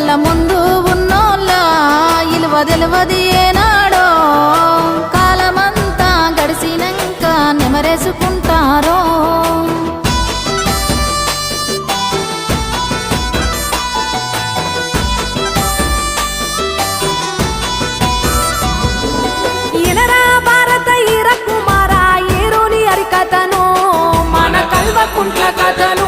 కళ్ళ ముందు ఉన్నోళ్ళ ఇలువ తెలువది ఏనాడో కాలమంతా గడిసినంక నెమరేసుకుంటారో ఇనరా భారత ఈర కుమార ఏరోని హరికథను మన కల్వకుంట్ల కథను